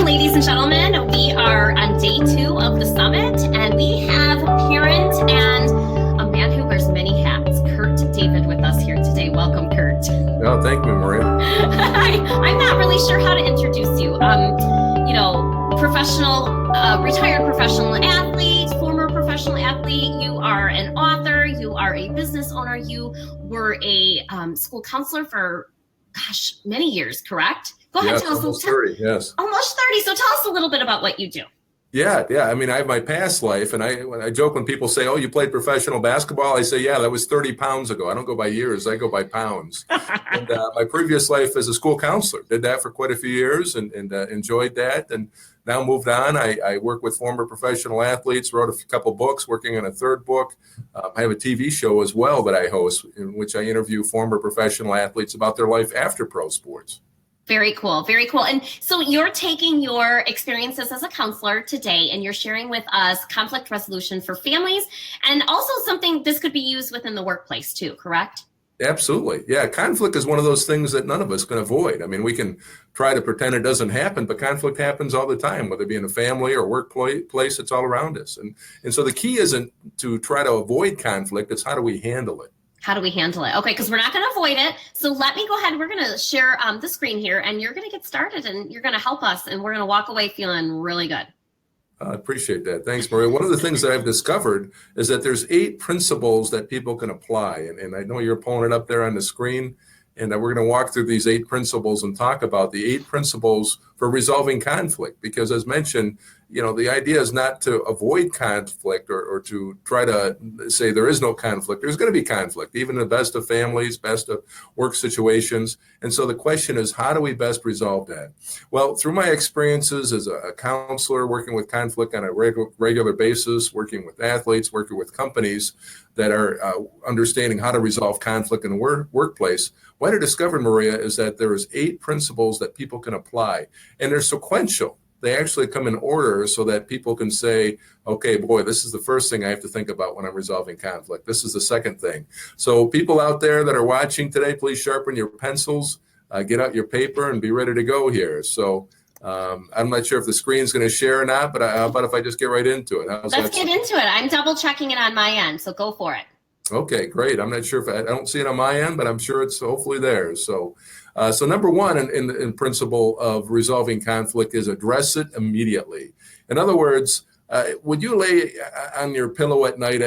ladies and gentlemen. We are on day 2 of the summit, and we have a parent and a man who wears many hats, Kurt David, with us here today. Welcome, Kurt. Oh, thank you, Maria. I'm not really sure how to introduce you. Retired professional athlete, former professional athlete. You are an author. You are a business owner. You were a school counselor for, many years, correct? Go ahead, Yes, tell us. almost 30, yes. Almost 30. So tell us a little bit about what you do. Yeah. I mean, I have my past life, and I joke when people say, "Oh, you played professional basketball." I say, "Yeah, that was 30 pounds ago." I don't go by years; I go by pounds. And my previous life as a school counselor, did that for quite a few years, and enjoyed that. And now moved on. I work with former professional athletes. Wrote a couple books, working on a third book. I have a TV show as well that I host, in which I interview former professional athletes about their life after pro sports. Very cool. Very cool. And so you're taking your experiences as a counselor today and you're sharing with us conflict resolution for families, and also something this could be used within the workplace too, correct? Absolutely. Yeah. Conflict is one of those things that none of us can avoid. I mean, we can try to pretend it doesn't happen, but conflict happens all the time, whether it be in a family or workplace, it's all around us. And so the key isn't to try to avoid conflict, it's how do we handle it? How do we handle it? Okay, because we're not going to avoid it. So let me go ahead. We're going to share the screen here, and you're going to get started, and you're going to help us, and we're going to walk away feeling really good. I appreciate that. Thanks, Maria. One of the things that I've discovered is that there's 8 principles that people can apply. And I know you're pulling it up there on the screen. And we're going to walk through these 8 principles and talk about the 8 principles for resolving conflict. Because as mentioned, the idea is not to avoid conflict or to try to say there is no conflict. There's going to be conflict, even in the best of families, best of work situations. And so the question is, how do we best resolve that? Well, through my experiences as a counselor, working with conflict on a regular basis, working with athletes, working with companies that are understanding how to resolve conflict in the workplace, what I discovered, Maria, is that there is 8 principles that people can apply, and they're sequential. They actually come in order so that people can say, okay, boy, this is the first thing I have to think about when I'm resolving conflict. This is the second thing. So people out there that are watching today, please sharpen your pencils, get out your paper, and be ready to go here. So I'm not sure if the screen's going to share or not, but how about if I just get right into it? Let's get into it. I'm double checking it on my end, so go for it. Okay, great. I'm not sure if I don't see it on my end, but I'm sure it's hopefully there. So number 1 in principle of resolving conflict is address it immediately. In other words, would you lay on your pillow at night,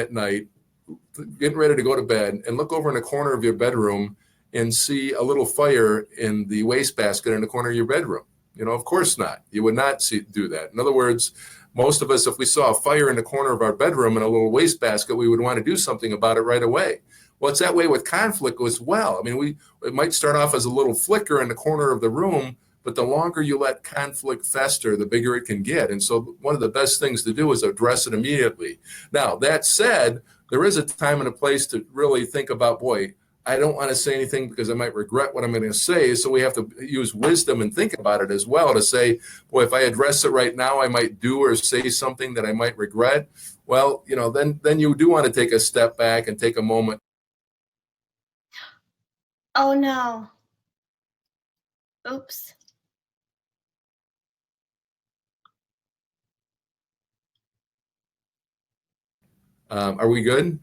getting ready to go to bed, and look over in the corner of your bedroom and see a little fire in the wastebasket in the corner of your bedroom? Of course not. You would not do that. In other words, most of us, if we saw a fire in the corner of our bedroom in a little wastebasket, we would want to do something about it right away. Well, it's that way with conflict as well. I mean, it might start off as a little flicker in the corner of the room, but the longer you let conflict fester, the bigger it can get. And so one of the best things to do is address it immediately. Now, that said, there is a time and a place to really think about, boy, I don't want to say anything because I might regret what I'm going to say. So we have to use wisdom and think about it as well to say, boy, if I address it right now, I might do or say something that I might regret. Well, then you do want to take a step back and take a moment. Oh, no. Oops. Are we good?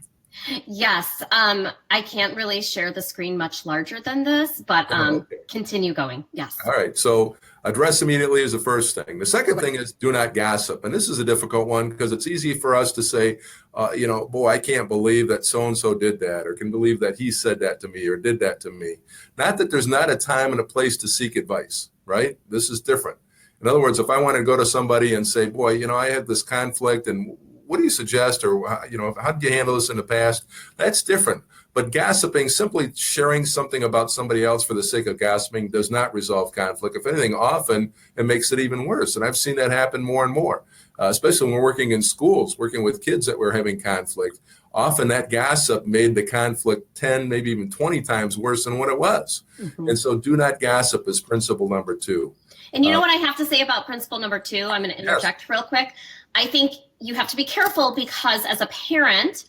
Yes. I can't really share the screen much larger than this, but Okay. Continue going. Yes. All right. So address immediately is the first thing. The second thing is do not gossip. And this is a difficult one because it's easy for us to say, boy, I can't believe that so-and-so did that, or can believe that he said that to me or did that to me. Not that there's not a time and a place to seek advice, right? This is different. In other words, if I want to go to somebody and say, boy, I had this conflict and what do you suggest? Or, how did you handle this in the past? That's different. But gossiping, simply sharing something about somebody else for the sake of gossiping, does not resolve conflict. If anything, often it makes it even worse. And I've seen that happen more and more, especially when we're working in schools, working with kids that were having conflict. Often that gossip made the conflict 10, maybe even 20 times worse than what it was. Mm-hmm. And so do not gossip is principle number 2. And you know what I have to say about principle number 2? I'm going to interject real quick. I think you have to be careful because as a parent,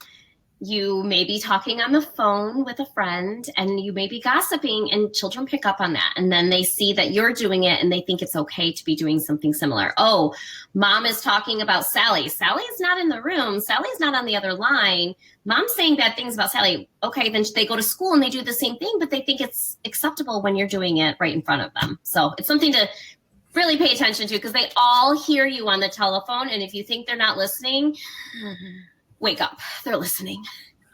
You may be talking on the phone with a friend and you may be gossiping, and children pick up on that. And then they see that you're doing it and they think it's okay to be doing something similar. Oh, mom is talking about Sally. Sally's not in the room. Sally's not on the other line. Mom's saying bad things about Sally. Okay, then they go to school and they do the same thing, but they think it's acceptable when you're doing it right in front of them. So it's something to really pay attention to, because they all hear you on the telephone. And if you think they're not listening, wake up, they're listening.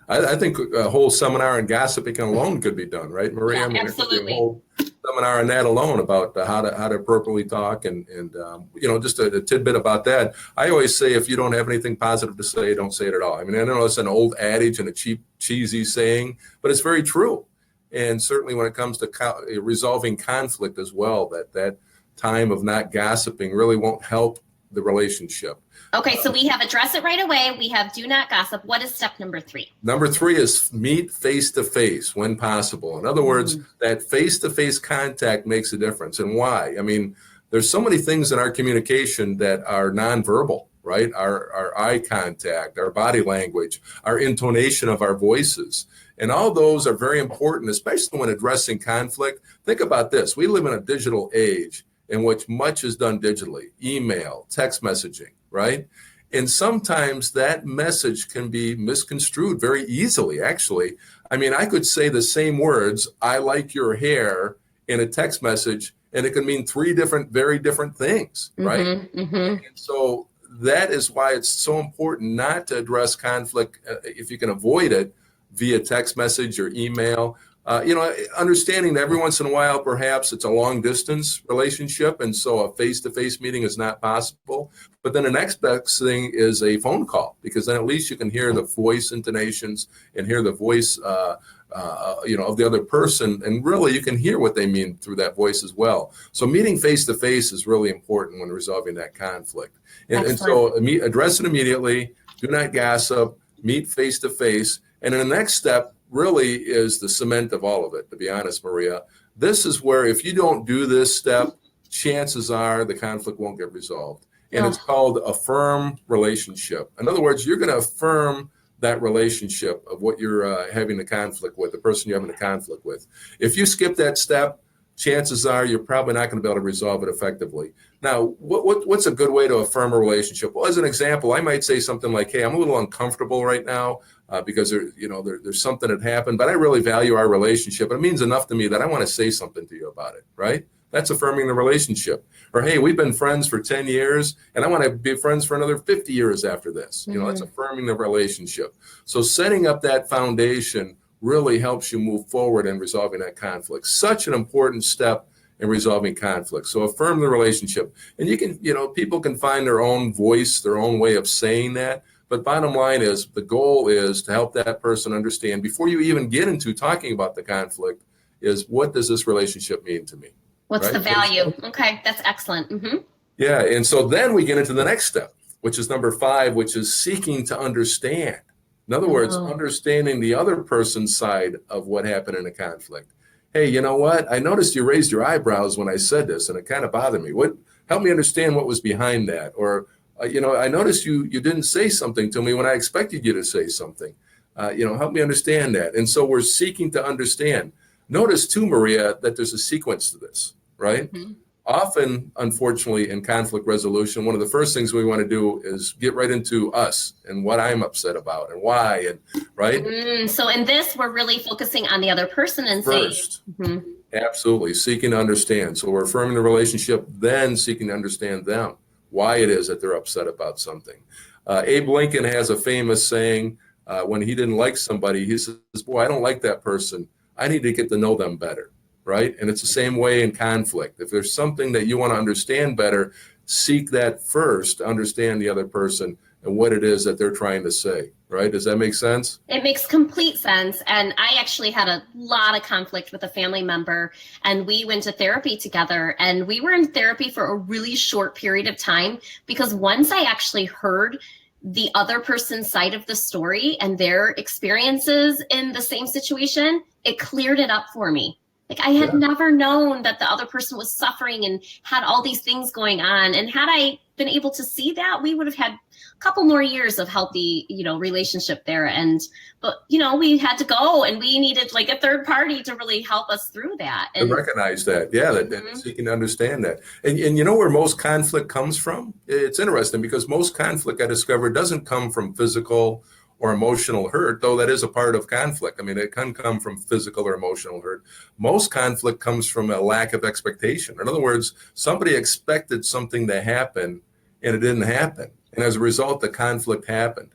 I think a whole seminar on gossiping alone could be done, right, Maria? Yeah, I mean, absolutely. a whole seminar on that alone about how to appropriately talk, and just a tidbit about that. I always say, if you don't have anything positive to say, don't say it at all. I mean, I know it's an old adage and a cheap, cheesy saying, but it's very true. And certainly when it comes to resolving conflict as well, that time of not gossiping really won't help the relationship. Okay, so we have address it right away. We have do not gossip. What is step number 3? Number 3 is meet face-to-face when possible. In other words, that face-to-face contact makes a difference. And why? I mean, there's so many things in our communication that are nonverbal, right? Our eye contact, our body language, our intonation of our voices. And all those are very important, especially when addressing conflict. Think about this. We live in a digital age in which much is done digitally, email, text messaging, right? And sometimes that message can be misconstrued very easily, actually. I mean, I could say the same words, I like your hair, in a text message, and it can mean 3 very different things, right? And so that is why it's so important not to address conflict, if you can avoid it, via text message or email. Understanding that every once in a while, perhaps it's a long distance relationship, and so a face-to-face meeting is not possible. But then the next best thing is a phone call, because then at least you can hear the voice intonations and hear the voice, of the other person, and really you can hear what they mean through that voice as well. So meeting face-to-face is really important when resolving that conflict. And so address it immediately, do not gossip, meet face-to-face, and then the next step really is the cement of all of it, to be honest, Maria. This is where, if you don't do this step, chances are the conflict won't get resolved. And it's called a firm relationship. In other words, you're going to affirm that relationship of what you're having a conflict with, the person you're having a conflict with. If you skip that step, chances are you're probably not going to be able to resolve it effectively. Now, what's a good way to affirm a relationship? Well, as an example, I might say something like, hey, I'm a little uncomfortable right now because there's something that happened, but I really value our relationship. It means enough to me that I want to say something to you about it, right? That's affirming the relationship. Or, hey, we've been friends for 10 years, and I want to be friends for another 50 years after this. That's affirming the relationship. So setting up that foundation really helps you move forward in resolving that conflict. Such an important step in resolving conflict. So affirm the relationship. And you can, people can find their own voice, their own way of saying that. But bottom line is, the goal is to help that person understand, before you even get into talking about the conflict, is what does this relationship mean to me? What's the value? Okay, that's excellent. Yeah, and so then we get into the next step, which is number 5, which is seeking to understand. In other words, understanding the other person's side of what happened in a conflict. Hey, you know what? I noticed you raised your eyebrows when I said this, and it kind of bothered me. Help me understand what was behind that. Or, I noticed you didn't say something to me when I expected you to say something. Help me understand that. And so we're seeking to understand. Notice too, Maria, that there's a sequence to this, right? Often, unfortunately, in conflict resolution, one of the first things we want to do is get right into us and what I'm upset about and why, and right? So in this, we're really focusing on the other person and first. Absolutely, seeking to understand. So we're affirming the relationship, then seeking to understand them, why it is that they're upset about something. Abe Lincoln has a famous saying, when he didn't like somebody, he says, boy, I don't like that person. I need to get to know them better. Right? And it's the same way in conflict. If there's something that you want to understand better, seek that first, understand the other person and what it is that they're trying to say. Right? Does that make sense? It makes complete sense. And I actually had a lot of conflict with a family member, and we went to therapy together, and we were in therapy for a really short period of time, because once I actually heard the other person's side of the story and their experiences in the same situation, it cleared it up for me. Like I had Yeah. never known that the other person was suffering and had all these things going on. And had I been able to see that, we would have had a couple more years of healthy, relationship there. But we had to go, and we needed like a third party to really help us through that. To And recognize that, yeah, that Mhm. so you can understand that. And you know where most conflict comes from? It's interesting because most conflict, I discovered, doesn't come from physical or emotional hurt, though that is a part of conflict. I mean, it can come from physical or emotional hurt. Most conflict comes from a lack of expectation. In other words, somebody expected something to happen and it didn't happen. And as a result, the conflict happened.